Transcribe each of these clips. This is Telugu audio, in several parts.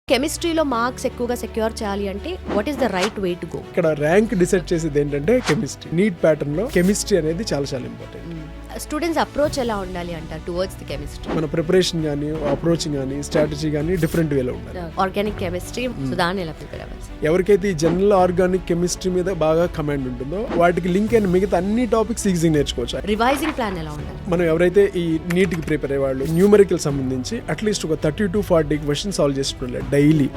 కెమిస్ట్రీలో మార్క్స్ ఎక్కువగా సెక్యూర్ చేయాలి అంటే what is the right way to go? ఇక్కడ ర్యాంక్ డిసైడ్ చేసేది ఏంటంటే కెమిస్ట్రీ. నీట్ ప్యాటర్న్ లో కెమిస్ట్రీ అనేది చాలా చాలా ఇంపార్టెంట్. స్టూడెంట్స్ అప్రోచ్ ఎలా ఉండాలి అంటారు టువర్డ్స్ ది కెమిస్ట్రీ? మన ప్రిపరేషన్ కానీ అప్రోచింగ్ కానీ స్ట్రాటజీ కానీ డిఫరెంట్ వేలో ఉండాలి. ఆర్గానిక్ కెమిస్ట్రీ సో దాన్ని ఎలా ప్రిపేర్ అవ్వాలి? ఎవరికైతే ఈ జనరల్ ఆర్గానిక్ కెమిస్ట్రీ మీద బాగా కమాండ్ ఉంటుందో వాటికి లింక్ అయిన మిగతా అన్ని టాపిక్స్ ఈజీగా నేర్చుకోవచ్చు. రివైజింగ్ ప్లాన్ ఎలా ఉండాలి? మనం ఎవరైతే ఈ నీట్ కి ప్రిపేర్ అయ్యే వాళ్ళు న్యూమరికల్ సంబంధించి అట్లీస్ట్ ఒక 30 to 40 క్వశ్చన్ సాల్వ్ చేసుకుంటారు daily.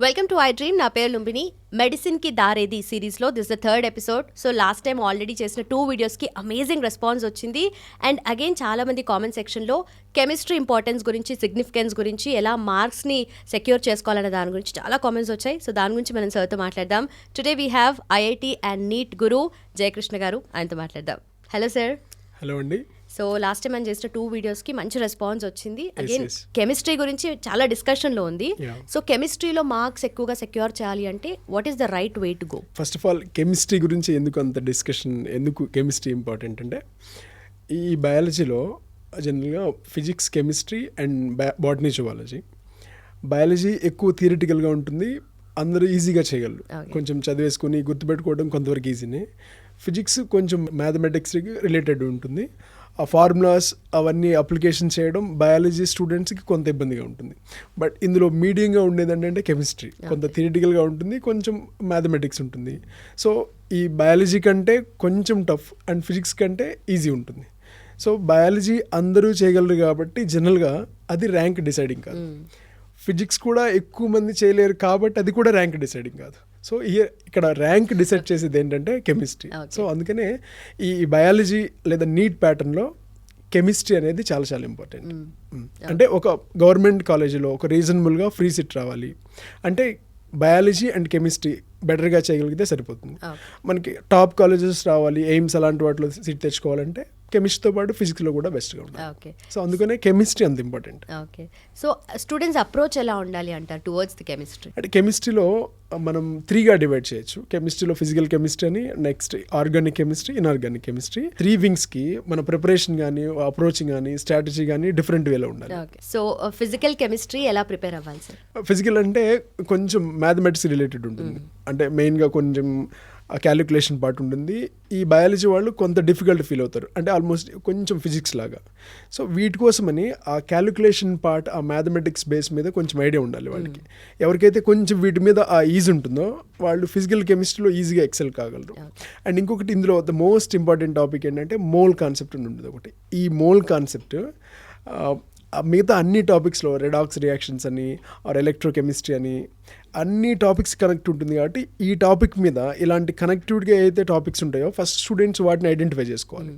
Welcome to I dream. నా పేరు లుంబిని. మెడిసిన్ కి దారేది సిరీస్లో this the 3rd episode. So last time already చేసిన 2 వీడియోస్కి అమేజింగ్ రెస్పాన్స్ వచ్చింది. అండ్ అగైన్ చాలా మంది కామెంట్ సెక్షన్లో కెమిస్ట్రీ ఇంపార్టెన్స్ గురించి, సిగ్నిఫికెన్స్ గురించి, ఎలా మార్క్స్ని సెక్యూర్ చేసుకోవాలనే దాని గురించి చాలా కామెంట్స్ వచ్చాయి. సో దాని గురించి మనం సార్తో మాట్లాడదాం. Today we have IIT and NEET guru Jayakrishna garu. ఆయనతో మాట్లాడదాం. Hello sir. హలో అండి. సో లాస్ట్ టైం మనం చేసిన 2 వీడియోస్కి మంచి రెస్పాన్స్ వచ్చింది. అగైన్ కెమిస్ట్రీ గురించి చాలా డిస్కషన్లో ఉంది. సో కెమిస్ట్రీలో మార్క్స్ ఎక్కువగా సెక్యూర్ చేయాలి అంటే what is the right way to go? First of all chemistry గురించి ఎందుకు అంత డిస్కషన్, ఎందుకు కెమిస్ట్రీ ఇంపార్టెంట్ అంటే ఈ బయాలజీలో జనరల్గా physics, chemistry and botany, zoology. Biology ఎక్కువ థియరిటికల్గా ఉంటుంది, అందరూ ఈజీగా చేయగలరు. కొంచెం చదివేసుకుని గుర్తుపెట్టుకోవడం కొంతవరకు ఈజీనే. ఫిజిక్స్ కొంచెం మ్యాథమెటిక్స్కి రిలేటెడ్ ఉంటుంది. ఆ ఫార్ములాస్ అవన్నీ అప్లికేషన్ చేయడం బయాలజీ స్టూడెంట్స్కి కొంత ఇబ్బందిగా ఉంటుంది. బట్ ఇందులో మీడియంగా ఉండేది ఏంటంటే కెమిస్ట్రీ. కొంత థియరిటికల్గా ఉంటుంది, కొంచెం మ్యాథమెటిక్స్ ఉంటుంది. సో ఈ బయాలజీ కంటే కొంచెం టఫ్ అండ్ ఫిజిక్స్ కంటే ఈజీ ఉంటుంది. సో బయాలజీ అందరూ చేయగలరు కాబట్టి జనరల్గా అది ర్యాంక్ డిసైడింగ్ కాదు. ఫిజిక్స్ కూడా ఎక్కువ మంది చేయలేరు కాబట్టి అది కూడా ర్యాంక్ డిసైడింగ్ కాదు. సో ఇక్కడ ర్యాంక్ డిసైడ్ చేసేది ఏంటంటే కెమిస్ట్రీ. సో అందుకనే ఈ బయాలజీ లేదా నీట్ ప్యాటర్న్లో కెమిస్ట్రీ అనేది చాలా చాలా ఇంపార్టెంట్. అంటే ఒక గవర్నమెంట్ కాలేజీలో ఒక రీజనబుల్గా ఫ్రీ సీట్ రావాలి అంటే బయాలజీ అండ్ కెమిస్ట్రీ బెటర్గా చేయగలిగితే సరిపోతుంది. మనకి టాప్ కాలేజెస్ రావాలి, ఎయిమ్స్ అలాంటి వాటిలో సీట్ తెచ్చుకోవాలంటే కెమిస్ట్రీతో పాటు ఫిజిక్స్లో కూడా బెస్ట్గా ఉండాలి. సో అందుకనే కెమిస్ట్రీ అంత important. Okay. So students approach ఎలా ఉండాలి అంటారు టువర్డ్స్ ది కెమిస్ట్రీ? అంటే కెమిస్ట్రీలో మనం 3గా డివైడ్ చేయొచ్చు. కెమిస్ట్రీలో ఫిజికల్ కెమిస్ట్రీ అని, next organic chemistry, inorganic chemistry. 3 వింగ్స్కి మన ప్రిపరేషన్ కానీ అప్రోచింగ్ కానీ స్ట్రాటజీ కానీ డిఫరెంట్ వేలో ఉండాలి. సో ఫిజికల్ కెమిస్ట్రీ ఎలా ప్రిపేర్ అవ్వాలి సార్? ఫిజికల్ అంటే కొంచెం మ్యాథమెటిక్స్ రిలేటెడ్ ఉంటుంది. అంటే మెయిన్గా కొంచెం క్యాలిక్యులేషన్ పార్ట్ ఉంటుంది. ఈ బయాలజీ వాళ్ళు కొంత డిఫికల్ట్ ఫీల్ అవుతారు, అంటే ఆల్మోస్ట్ కొంచెం ఫిజిక్స్ లాగా. సో వీటి కోసమని ఆ క్యాలిక్యులేషన్ పార్ట్, ఆ మ్యాథమెటిక్స్ బేస్ మీద కొంచెం ఐడియా ఉండాలి వాళ్ళకి. ఎవరికైతే కొంచెం వీటి మీద ఆ ఈజీ ఉంటుందో వాళ్ళు ఫిజికల్ కెమిస్ట్రీలో ఈజీగా ఎక్సెల్ కాగలరు. అండ్ ఇంకొకటి ఇందులో ద మోస్ట్ ఇంపార్టెంట్ టాపిక్ ఏంటంటే మోల్ కాన్సెప్ట్ అని ఉంటుంది ఒకటి. ఈ మోల్ కాన్సెప్ట్ మిగతా అన్ని టాపిక్స్లో రెడాక్స్ రియాక్షన్స్ అని ఆర్ ఎలక్ట్రోకెమిస్ట్రీ అని అన్ని టాపిక్స్ కనెక్ట్ ఉంటుంది. కాబట్టి ఈ టాపిక్ మీద ఇలాంటి కనెక్టివిటీగా అయితే టాపిక్స్ ఉంటాయో ఫస్ట్ స్టూడెంట్స్ వాటిని ఐడెంటిఫై చేసుకోవాలి.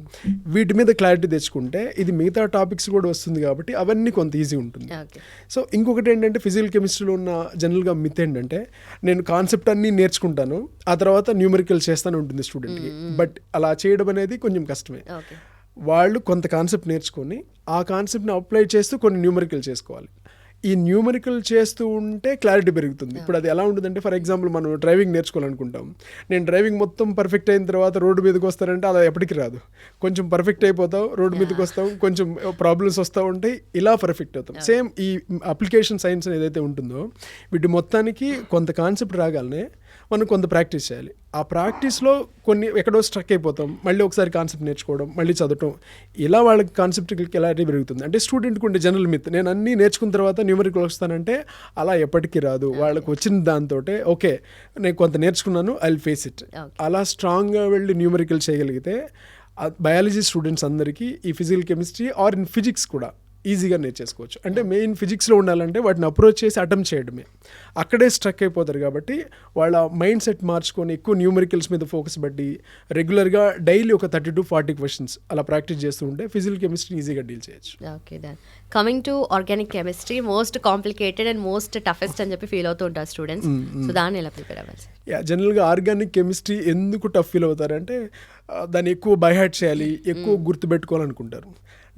వీటి మీద క్లారిటీ తెచ్చుకుంటే ఇది మిగతా టాపిక్స్ కూడా వస్తుంది కాబట్టి అవన్నీ కొంత ఈజీ ఉంటుంది. సో ఇంకొకటి ఏంటంటే ఫిజికల్ కెమిస్ట్రీలో ఉన్న జనరల్గా మిత్ ఏంటంటే నేను కాన్సెప్ట్ అన్నీ నేర్చుకుంటాను, ఆ తర్వాత న్యూమరికల్ చేస్తాను ఉంటుంది స్టూడెంట్కి. బట్ అలా చేయడం అనేది కొంచెం కష్టమే. వాళ్ళు కొంత కాన్సెప్ట్ నేర్చుకొని ఆ కాన్సెప్ట్ని అప్లై చేస్తూ కొన్ని న్యూమరికల్ చేసుకోవాలి. ఈ న్యూమరికల్ చేస్తూ ఉంటే క్లారిటీ పెరుగుతుంది. ఇప్పుడు అది ఎలా ఉంటుందంటే, ఫర్ ఎగ్జాంపుల్ మనం డ్రైవింగ్ నేర్చుకోవాలనుకుంటాం. నేను డ్రైవింగ్ మొత్తం పర్ఫెక్ట్ అయిన తర్వాత రోడ్డు మీదకి వస్తానంటే అలా ఎప్పటికీ రాదు. కొంచెం పర్ఫెక్ట్ అయిపోతావు, రోడ్డు మీదకి వస్తాం, కొంచెం ప్రాబ్లమ్స్ వస్తూ ఉంటాయి, ఇలా పర్ఫెక్ట్ అవుతాం. సేమ్ ఈ అప్లికేషన్ సైన్స్ ఏదైతే ఉంటుందో వీటి మొత్తానికి కొంత కాన్సెప్ట్ రాగానే మనం కొంత ప్రాక్టీస్ చేయాలి. ఆ ప్రాక్టీస్లో కొన్ని ఎక్కడో స్ట్రక్ అయిపోతాం, మళ్ళీ ఒకసారి కాన్సెప్ట్ నేర్చుకోవడం, మళ్ళీ చదవటం, ఇలా వాళ్ళకి కాన్సెప్ట్కి క్లారిటీ పెరుగుతుంది. అంటే స్టూడెంట్కి ఉండే జనరల్ మిత్ నేను అన్నీ నేర్చుకున్న తర్వాత న్యూమరికల్ వస్తానంటే అలా ఎప్పటికీ రాదు. వాళ్ళకి వచ్చిన దాంతో ఓకే నేను కొంత నేర్చుకున్నాను, ఐ విల్ ఫేస్ ఇట్, అలా స్ట్రాంగ్గా వెళ్ళి న్యూమరికల్ చేయగలిగితే బయాలజీ స్టూడెంట్స్ అందరికీ ఈ physical chemistry or in physics కూడా ఈజీగా నేర్చేసుకోవచ్చు. అంటే మెయిన్ ఫిజిక్స్లో ఉండాలంటే వాటిని అప్రోచ్ చేసి అటెంప్ట్ చేయడమే, అక్కడే స్ట్రక్ అయిపోతారు. కాబట్టి వాళ్ళ మైండ్ సెట్ మార్చుకొని ఎక్కువ న్యూమరికల్స్ మీద ఫోకస్ పెట్టి రెగ్యులర్గా డైలీ ఒక 30 to 40 క్వశ్చన్స్ అలా ప్రాక్టీస్ చేస్తూ ఉంటే ఫిజికల్ కెమిస్ట్రీ ఈజీగా డీల్ చేయొచ్చు. Okay then coming to organic chemistry, most complicated and most toughest అని చెప్పి ఫీల్ అవుతూ ఉంటారు స్టూడెంట్స్. సో దాన్ని ఎలా ప్రిపేర్ అవ్వాలి? జనరల్గా ఆర్గానిక్ కెమిస్ట్రీ ఎందుకు టఫ్ ఫీల్ అవుతారంటే దాన్ని ఎక్కువ బైహార్ట్ చేయాలి, ఎక్కువ గుర్తుపెట్టుకోవాలనుకుంటారు.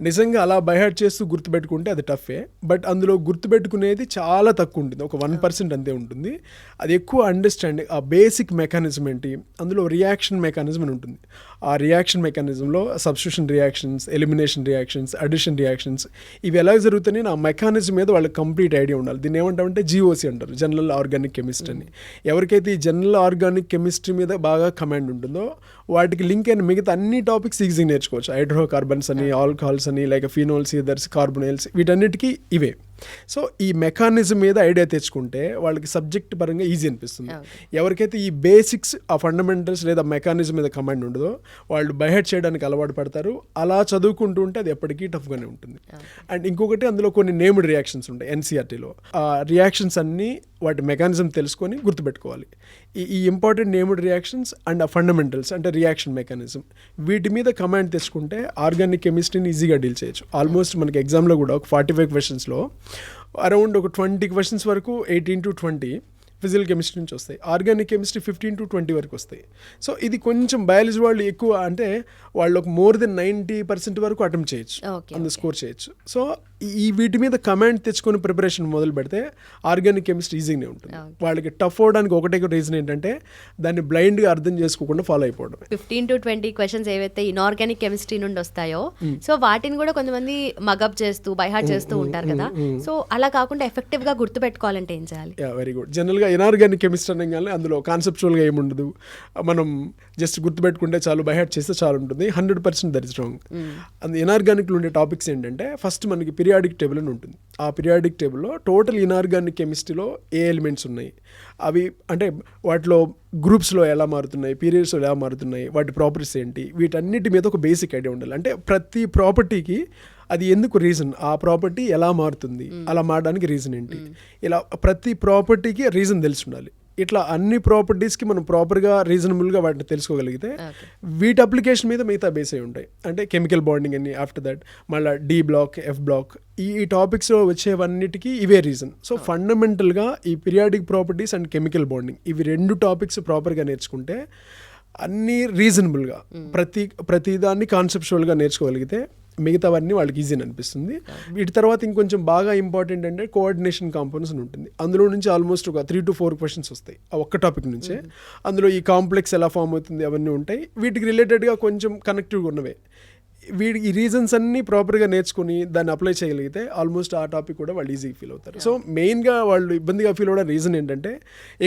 నిజంగా అలా బైహార్ట్ చేస్తూ గుర్తుపెట్టుకుంటే అది టఫే. బట్ అందులో గుర్తుపెట్టుకునేది చాలా తక్కువ ఉంటుంది, ఒక 1% అంతే ఉంటుంది. అది ఎక్కువ అండర్స్టాండింగ్, ఆ బేసిక్ మెకానిజం ఏంటి, అందులో రియాక్షన్ మెకానిజం అని ఉంటుంది. ఆ రియాక్షన్ మెకానిజంలో substitution reactions, elimination reactions, addition reactions ఇవి ఎలా జరుగుతున్నాయి ఆ మెకానిజం మీద వాళ్ళకి కంప్లీట్ ఐడియా ఉండాలి. దీన్ని ఏమంటామంటే GOC అంటారు, జనరల్ ఆర్గానిక్ కెమిస్ట్రీ అని. ఎవరికైతే ఈ జనరల్ ఆర్గానిక్ కెమిస్ట్రీ మీద బాగా కమాండ్ ఉంటుందో వాటికి లింక్ అయిన మిగతా అన్ని టాపిక్స్ ఈజీగా నేర్చుకోవచ్చు. హైడ్రోకార్బన్స్ అని, ఆల్కహాల్స్ అని, లైక్ ఫినోల్స్, ఈథర్స్, కార్బొనైల్స్, వీటన్నిటికీ ఇవే. సో ఈ మెకానిజం మీద ఐడియా తెచ్చుకుంటే వాళ్ళకి సబ్జెక్ట్ పరంగా ఈజీ అనిపిస్తుంది. ఎవరికైతే ఈ బేసిక్స్, ఆ ఫండమెంటల్స్ లేదా మెకానిజం మీద కమాండ్ ఉండదో వాళ్ళు బైహెడ్ చేయడానికి అలవాటు పడతారు. అలా చదువుకుంటూ ఉంటే అది ఎప్పటికీ టఫ్గానే ఉంటుంది. అండ్ ఇంకొకటి అందులో కొన్ని నేమ్డ్ రియాక్షన్స్ ఉంటాయి NCERTలో. ఆ రియాక్షన్స్ అన్నీ వాటి మెకానిజం తెలుసుకొని గుర్తుపెట్టుకోవాలి. ఈ ఇంపార్టెంట్ నేమ్డ్ రియాక్షన్స్ అండ్ ఆ ఫండమెంటల్స్ అంటే రియాక్షన్ మెకానిజం, వీటి మీద కమాండ్ తెచ్చుకుంటే ఆర్గానిక్ కెమిస్ట్రీని ఈజీగా డీల్ చేయొచ్చు. ఆల్మోస్ట్ మనకి ఎగ్జామ్లో కూడా ఒక 45 క్వశ్చన్స్లో అరౌండ్ ఒక 20 క్వశ్చన్స్ వరకు 18 to 20 ఫిజికల్ కెమిస్ట్రీ నుంచి వస్తాయి. ఆర్గానిక్ కెమిస్ట్రీ 15 to 20 వరకు వస్తాయి. సో ఇది కొంచెం బయాలజీ వాళ్ళు ఎక్కువ, అంటే వాళ్ళు ఒక మోర్ దెన్ 90% వరకు అటెంప్ట్ చేయొచ్చు, అందు స్కోర్ చేయొచ్చు. సో ఈ వీటి మీద కమాండ్ తెచ్చుకొని ప్రిపరేషన్ మొదలు పెడితే ఆర్గానిక్ కెమిస్ట్రీ ఈజీగానే ఉంటుంది. వాళ్ళకి టఫ్ అవడానికి ఒకటే రీజన్ ఏంటంటే దాన్ని బ్లైండ్గా అర్థం చేసుకోకుండా ఫాలో అయిపోవడం. 15 to 20 క్వశ్చన్స్ ఏవైతే ఇన్ఆర్గానిక్ కెమిస్ట్రీ నుండి వస్తాయో సో వాటిని కూడా కొంతమంది మగప్ చేస్తూ బైహార్ట్ చేస్తూ ఉంటారు కదా. సో అలా కాకుండా ఎఫెక్టివ్గా గుర్తుపెట్టుకోవాలంటే ఏం చేయాలి? Very good. జనరల్గా ఇన్ఆర్గానిక్ కెమిస్ట్రీ అనగానే అందులో కాన్సెప్చువల్గా ఏముండదు, మనం జస్ట్ గుర్తుపెట్టుకుంటే చాలు, బైహార్ట్ చేస్తే చాలు ఉంటుంది. 100% దట్ ఇస్ రాంగ్. అండ్ ఇన్ఆర్గానిక్లో ఉండే టాపిక్స్ ఏంటంటే ఫస్ట్ మనకి పీరియాడిక్ టేబుల్ అని ఉంటుంది. ఆ పీరియాడిక్ టేబుల్లో టోటల్ ఇన్ఆర్గానిక్ కెమిస్ట్రీలో ఏ ఎలిమెంట్స్ ఉన్నాయి, అవి అంటే వాటిలో గ్రూప్స్లో ఎలా మారుతున్నాయి, పీరియడ్స్లో ఎలా మారుతున్నాయి, వాటి ప్రాపర్టీస్ ఏంటి, వీటన్నిటి మీద ఒక బేసిక్ ఐడియా ఉండాలి. అంటే ప్రతి ప్రాపర్టీకి అది ఎందుకు రీజన్, ఆ ప్రాపర్టీ ఎలా మారుతుంది, అలా మారడానికి రీజన్ ఏంటి, ఇలా ప్రతి ప్రాపర్టీకి రీజన్ తెలిసి ఉండాలి. ఇట్లా అన్ని ప్రాపర్టీస్కి మనం ప్రాపర్గా రీజనబుల్గా వాటిని తెలుసుకోగలిగితే వీటి అప్లికేషన్ మీద మిగతా బేస్ అయి ఉంటాయి. అంటే కెమికల్ బాండింగ్ అని, ఆఫ్టర్ దట్ మళ్ళీ D బ్లాక్, F బ్లాక్, ఈ టాపిక్స్లో వచ్చేవన్నిటికీ ఇవే రీజన్. సో ఫండమెంటల్గా ఈ periodic properties and chemical bonding ఇవి 2 టాపిక్స్ ప్రాపర్గా నేర్చుకుంటే అన్నీ రీజనబుల్గా ప్రతి దాన్ని కాన్సెప్చువల్గా నేర్చుకోగలిగితే మిగతావన్నీ వాళ్ళకి ఈజీ అనిపిస్తుంది. వీటి తర్వాత ఇంకొంచెం బాగా ఇంపార్టెంట్ అంటే కోఆర్డినేషన్ కాంపోనెంట్స్ అని ఉంటుంది. అందులో నుంచి ఆల్మోస్ట్ ఒక 3 to 4 క్వశ్చన్స్ వస్తాయి ఆ ఒక్క టాపిక్ నుంచే. అందులో ఈ కాంప్లెక్స్ ఎలా ఫామ్ అవుతుంది అవన్నీ ఉంటాయి. వీటికి రిలేటెడ్గా కొంచెం కనెక్టివ్గా ఉన్నవే. ఈ రీజన్స్ అన్నీ ప్రాపర్గా నేర్చుకుని దాన్ని అప్లై చేయగలిగితే ఆల్మోస్ట్ ఆ టాపిక్ కూడా వాళ్ళు ఈజీగా ఫీల్ అవుతారు. సో మెయిన్గా వాళ్ళు ఇబ్బందిగా ఫీల్ అవ్వడం రీజన్ ఏంటంటే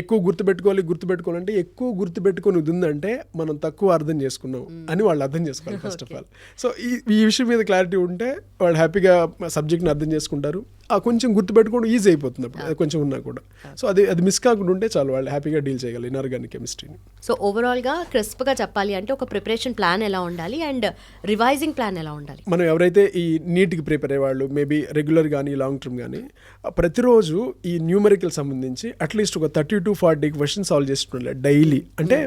ఎక్కువ గుర్తుపెట్టుకోవాలంటే ఎక్కువ గుర్తుపెట్టుకొని ఉందంటే మనం తక్కువ అర్థం చేసుకున్నాం అని వాళ్ళు అర్థం చేసుకోవాలి ఫస్ట్ ఆఫ్ ఆల్. సో ఈ విషయం మీద క్లారిటీ ఉంటే వాళ్ళు హ్యాపీగా సబ్జెక్ట్ని అర్థం చేసుకుంటారు. కొంచెం గుర్తుపెట్టుకోవడం ఈజీ అయిపోతుంది అప్పుడు అది కొంచెం ఉన్నా కూడా. సో అది మిస్ కాకుండా ఉంటే చాలు, వాళ్ళు హ్యాపీగా డీల్ చేయగలరు ఇన్ఆర్గానిక్ కెమిస్ట్రీని. సో ఓవరాల్గా క్రిస్ప్గా చెప్పాలి అంటే ఒక ప్రిపరేషన్ ప్లాన్ ఎలా ఉండాలి అండ్ రివైజింగ్ ప్లాన్ ఎలా ఉండాలి? మనం ఎవరైతే ఈ నీట్కి ప్రిపేర్ అయ్యేవాళ్ళు మేబీ రెగ్యులర్ కానీ లాంగ్ టర్మ్ కానీ ప్రతిరోజు ఈ న్యూమరికల్ సంబంధించి అట్లీస్ట్ ఒక 30 to 40 క్వశ్చన్స్ సాల్వ్ చేస్తుండాలి డైలీ. అంటే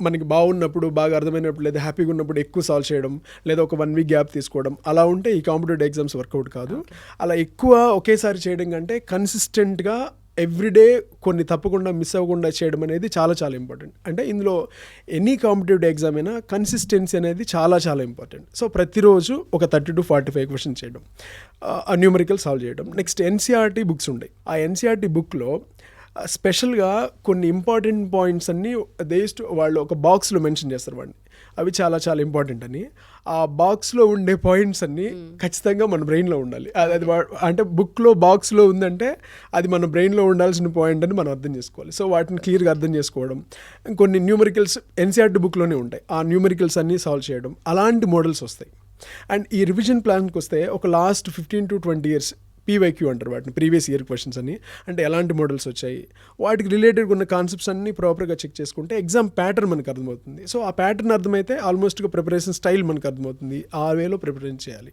మనకి బాగున్నప్పుడు, బాగా అర్థమైనప్పుడు, లేదా హ్యాపీగా ఉన్నప్పుడు ఎక్కువ సాల్వ్ చేయడం, లేదా ఒక 1 week గ్యాప్ తీసుకోవడం, అలా ఉంటే ఈ కాంపిటేటివ్ ఎగ్జామ్స్ వర్కౌట్ కాదు. అలా ఎక్కువ ఒకేసారి చేయడం కంటే కన్సిస్టెంట్గా ఎవ్రీడే కొన్ని తప్పకుండా మిస్ అవ్వకుండా చేయడం అనేది చాలా చాలా ఇంపార్టెంట్. అంటే ఇందులో ఎనీ కాంపిటేటివ్ ఎగ్జామ్ అయినా కన్సిస్టెన్సీ అనేది చాలా చాలా ఇంపార్టెంట్. సో ప్రతిరోజు ఒక 30 to 45 క్వశ్చన్స్ చేయడం, ఆ న్యూమరికల్ సాల్వ్ చేయడం. నెక్స్ట్ NCERT బుక్స్ ఉంటాయి. ఆ NCERT బుక్లో స్పెషల్గా కొన్ని ఇంపార్టెంట్ పాయింట్స్ అన్నీ వాళ్ళు ఒక బాక్స్లో మెన్షన్ చేస్తారు వాడిని, అవి చాలా చాలా ఇంపార్టెంట్ అని. ఆ బాక్స్లో ఉండే పాయింట్స్ అన్నీ ఖచ్చితంగా మన బ్రెయిన్లో ఉండాలి. అది అంటే బుక్లో బాక్స్లో ఉందంటే అది మన బ్రెయిన్లో ఉండాల్సిన పాయింట్ అని మనం అర్థం చేసుకోవాలి. సో వాటిని క్లియర్గా అర్థం చేసుకోవడం, కొన్ని న్యూమరికల్స్ NCERT బుక్లోనే ఉంటాయి, ఆ న్యూమరికల్స్ అన్నీ సాల్వ్ చేయడం, అలాంటి మోడల్స్ వస్తాయి. అండ్ ఈ రివిజన్ ప్లాన్కి వస్తే ఒక లాస్ట్ 15 to 20 years PYQ అంటారు వాటిని, ప్రీవియస్ ఇయర్ క్వశ్చన్స్ అని. అంటే ఎలాంటి మోడల్స్ వచ్చాయి, వాటికి రిలేటెడ్గా ఉన్న కాన్సెప్ట్స్ అన్నీ ప్రాపర్గా చెక్ చేసుకుంటే ఎగ్జామ్ ప్యాటర్న్ మనకు అర్థమవుతుంది. సో ఆ ప్యాటర్న్ అర్థమైతే ఆల్మోస్ట్గా ప్రిపరేషన్ స్టైల్ మనకు అర్థమవుతుంది, ఆ వేలో ప్రిపరేషన్ చేయాలి.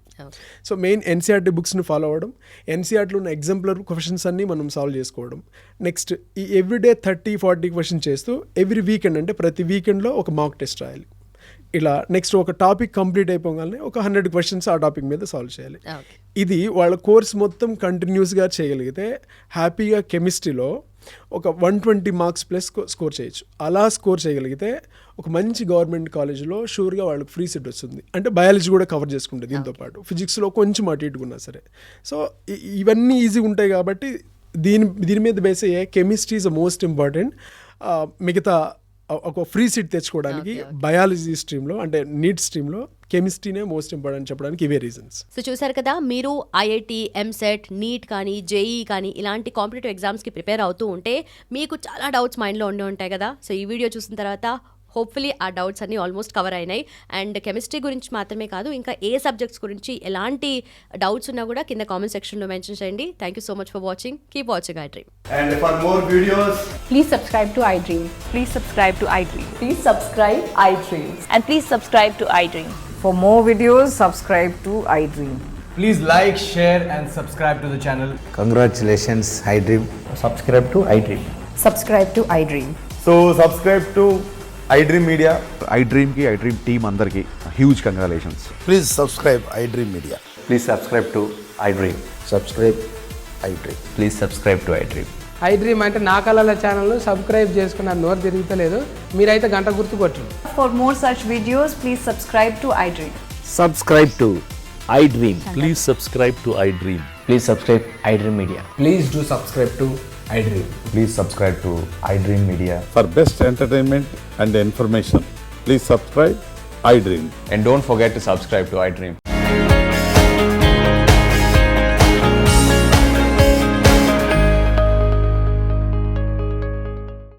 సో మెయిన్ NCERT బుక్స్ని ఫాలో అవ్వడం, NCERTలో ఉన్న ఎగ్జాంపులర్ క్వశ్చన్స్ అన్నీ మనం సాల్వ్ చేసుకోవడం. నెక్స్ట్ ఈ ఎవ్రీడే 30-40 క్వశ్చన్స్ చేస్తూ ఎవ్రీ వీకెండ్, అంటే ప్రతి వీకెండ్లో ఒక మాక్ టెస్ట్ రాయాలి. ఇలా నెక్స్ట్ ఒక టాపిక్ కంప్లీట్ అయిపోగానే ఒక 100 క్వశ్చన్స్ ఆ టాపిక్ మీద సాల్వ్ చేయాలి. ఇది వాళ్ళ కోర్స్ మొత్తం కంటిన్యూస్గా చేయగలిగితే హ్యాపీగా కెమిస్ట్రీలో ఒక 120 మార్క్స్ ప్లస్ స్కోర్ చేయొచ్చు. అలా స్కోర్ చేయగలిగితే ఒక మంచి గవర్నమెంట్ కాలేజ్లో షూర్గా వాళ్ళకి ఫ్రీ సీట్ వస్తుంది. అంటే బయాలజీ కూడా కవర్ చేసుకుంటుంది దీంతో పాటు, ఫిజిక్స్లో కొంచెం అటు ఇటుకున్నా సరే. సో ఇవన్నీ ఈజీగా ఉంటాయి కాబట్టి దీని మీద బేస్ అయ్యే chemistry is the most important. మిగతా ఒక ఫ్రీ సీట్ తెచ్చుకోవడానికి బయాలజీ స్ట్రీమ్లో అంటే నీట్ స్ట్రీమ్లో కెమిస్ట్రీనే మోస్ట్ ఇంపార్టెంట్ చెప్పడానికి ఇవే రీజన్స్. సో చూసారు కదా, మీరు ఐఐటి, ఎంసెట్, నీట్ కానీ జేఈ కానీ ఇలాంటి కాంపిటేటివ్ ఎగ్జామ్స్కి ప్రిపేర్ అవుతూ ఉంటే మీకు చాలా డౌట్స్ మైండ్లో ఉండి ఉంటాయి కదా. సో ఈ వీడియో చూసిన తర్వాత హోప్ఫుల్లీ ఆ డౌట్స్ అన్ని ఆల్మోస్ట్ కవర్ అయినాయి. అండ్ కెమిస్ట్రీ గురించి మాత్రమే కాదు, ఇంకా ఏ సబ్జెక్ట్స్ గురించి ఎలాంటి డౌట్స్ ఉన్నా కూడా కింద కామెంట్ సెక్షన్లో మెన్షన్ చేయండి. Thank you so much for watching. Keep watching iDream. And for more videos, Please subscribe to iDream. Please subscribe to iDream. Please subscribe iDream. And please subscribe to iDream. For more videos, subscribe to iDream. please like, share and subscribe to the channel. Congratulations, iDream. Subscribe to iDream. Subscribe to iDream. So subscribe to iDream Media. iDream ki iDream team అందరికి huge congratulations. Please subscribe iDream Media. Please subscribe to iDream. Subscribe iDream. Please subscribe to iDream. iDream అంటే నా కళల ఛానల్ సబ్స్క్రైబ్ చేసుకున్న నోరు తిరుగుతలేదు, మీరైతే గంట గుర్తు కొట్టండి. For more such videos, please subscribe to iDream. Subscribe to iDream. Please subscribe to iDream. Please subscribe iDream Media. Please do subscribe to iDream. Please subscribe to iDream Media. For best entertainment and information, please subscribe iDream. And don't forget to subscribe to iDream.